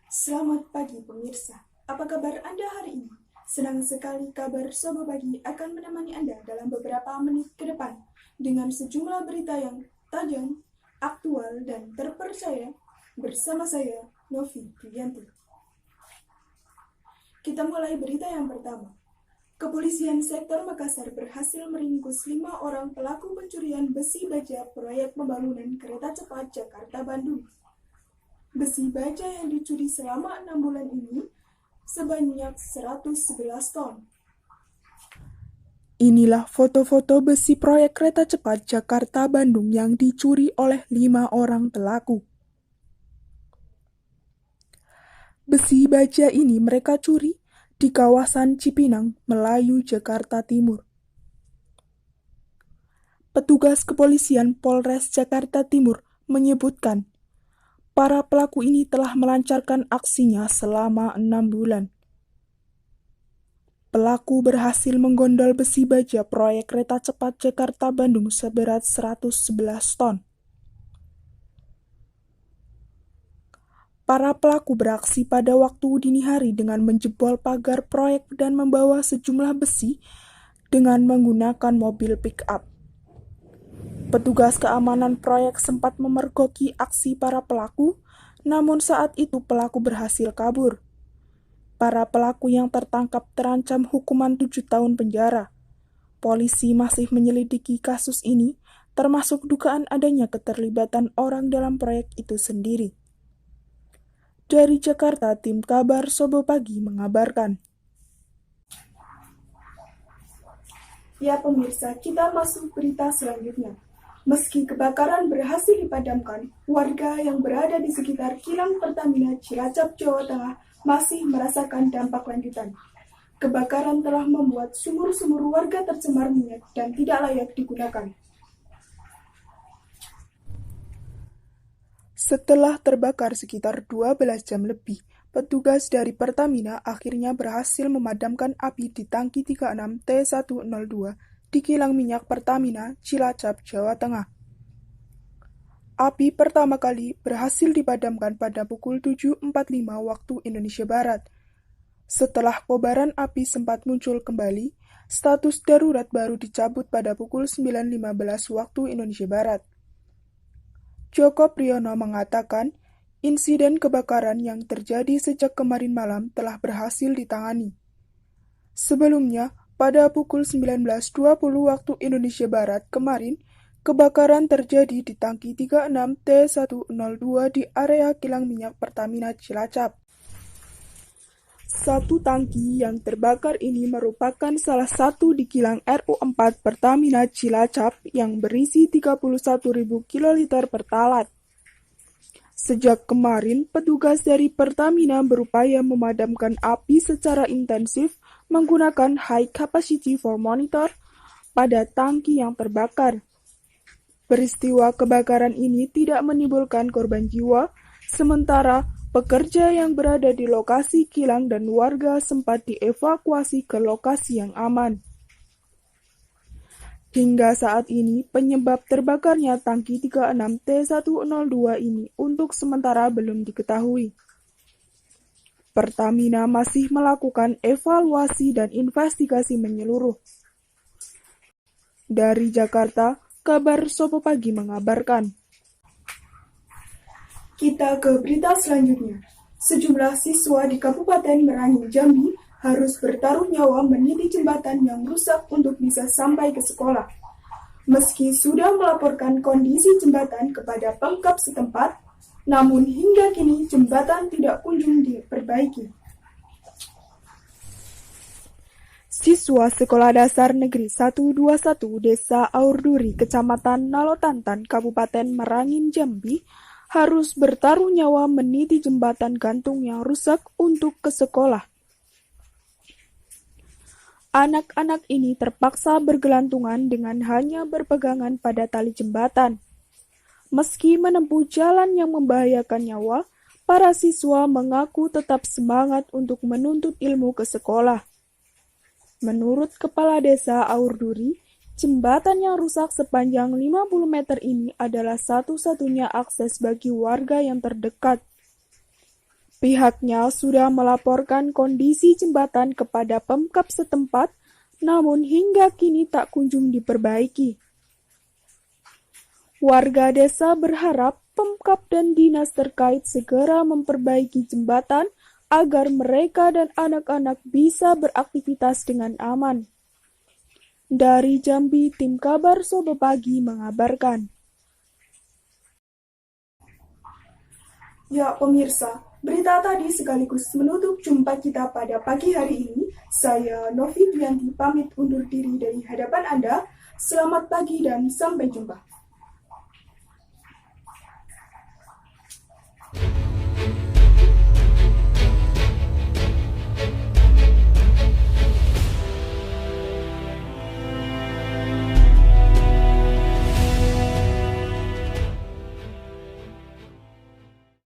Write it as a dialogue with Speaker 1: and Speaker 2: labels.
Speaker 1: Selamat pagi pemirsa, apa kabar Anda hari ini? Senang sekali kabar Sobo Pagi akan menemani Anda dalam beberapa menit ke depan dengan sejumlah berita yang tajam, aktual, dan terpercaya bersama saya, Novi Priyanti. Kita mulai berita yang pertama. Kepolisian sektor Makassar berhasil meringkus 5 orang pelaku pencurian besi baja proyek pembangunan kereta cepat Jakarta-Bandung. Besi baja yang dicuri selama 6 bulan ini sebanyak 111 ton.
Speaker 2: Inilah foto-foto besi proyek kereta cepat Jakarta-Bandung yang dicuri oleh 5 orang pelaku. Besi baja ini mereka curi di kawasan Cipinang, Melayu, Jakarta Timur. Petugas kepolisian Polres Jakarta Timur menyebutkan para pelaku ini telah melancarkan aksinya selama 6 bulan. Pelaku berhasil menggondol besi baja proyek kereta cepat Jakarta-Bandung seberat 111 ton. Para pelaku beraksi pada waktu dini hari dengan menjebol pagar proyek dan membawa sejumlah besi dengan menggunakan mobil pick-up. Petugas keamanan proyek sempat memergoki aksi para pelaku, namun saat itu pelaku berhasil kabur. Para pelaku yang tertangkap terancam hukuman 7 tahun penjara. Polisi masih menyelidiki kasus ini, termasuk dugaan adanya keterlibatan orang dalam proyek itu sendiri. Dari Jakarta, tim kabar Sobo Pagi mengabarkan.
Speaker 1: Ya pemirsa, kita masuk berita selanjutnya. Meski kebakaran berhasil dipadamkan, warga yang berada di sekitar kilang Pertamina Cilacap, Jawa Tengah masih merasakan dampak lanjutan. Kebakaran telah membuat sumur-sumur warga tercemar minyak dan tidak layak digunakan.
Speaker 2: Setelah terbakar sekitar 12 jam lebih, petugas dari Pertamina akhirnya berhasil memadamkan api di tangki 36 T102 di kilang minyak Pertamina, Cilacap, Jawa Tengah. Api pertama kali berhasil dipadamkan pada pukul 7.45 waktu Indonesia Barat. Setelah kobaran api sempat muncul kembali, status darurat baru dicabut pada pukul 9.15 waktu Indonesia Barat. Joko Priyono mengatakan, insiden kebakaran yang terjadi sejak kemarin malam telah berhasil ditangani. Sebelumnya, pada pukul 19.20 waktu Indonesia Barat kemarin, kebakaran terjadi di tangki 36 T102 di area kilang minyak Pertamina Cilacap. Satu tangki yang terbakar ini merupakan salah satu di kilang RU4 Pertamina Cilacap yang berisi 31.000 kiloliter pertalat. Sejak kemarin, petugas dari Pertamina berupaya memadamkan api secara intensif menggunakan high capacity for monitor pada tangki yang terbakar. Peristiwa kebakaran ini tidak menimbulkan korban jiwa, sementara pekerja yang berada di lokasi kilang dan warga sempat dievakuasi ke lokasi yang aman. Hingga saat ini, penyebab terbakarnya tangki 36 T102 ini untuk sementara belum diketahui. Pertamina masih melakukan evaluasi dan investigasi menyeluruh. Dari Jakarta, kabar Sobo Pagi mengabarkan.
Speaker 1: Kita ke berita selanjutnya. Sejumlah siswa di Kabupaten Merangin, Jambi harus bertaruh nyawa meniti jembatan yang rusak untuk bisa sampai ke sekolah. Meski sudah melaporkan kondisi jembatan kepada Pemkab setempat, namun hingga kini jembatan tidak kunjung diperbaiki.
Speaker 2: Siswa Sekolah Dasar Negeri 121 Desa Aurduri, Kecamatan Nalotantan, Kabupaten Merangin, Jambi, harus bertaruh nyawa meniti jembatan gantung yang rusak untuk ke sekolah. Anak-anak ini terpaksa bergelantungan dengan hanya berpegangan pada tali jembatan. Meski menempuh jalan yang membahayakan nyawa, para siswa mengaku tetap semangat untuk menuntut ilmu ke sekolah. Menurut Kepala Desa Aurduri, jembatan yang rusak sepanjang 50 meter ini adalah satu-satunya akses bagi warga yang terdekat. Pihaknya sudah melaporkan kondisi jembatan kepada Pemkab setempat, namun hingga kini tak kunjung diperbaiki. Warga desa berharap Pemkab dan dinas terkait segera memperbaiki jembatan agar mereka dan anak-anak bisa beraktivitas dengan aman. Dari Jambi, tim kabar Sobe Pagi mengabarkan.
Speaker 1: Ya pemirsa, berita tadi sekaligus menutup jumpa kita pada pagi hari ini. Saya Novi Dianti pamit undur diri dari hadapan Anda. Selamat pagi dan sampai jumpa.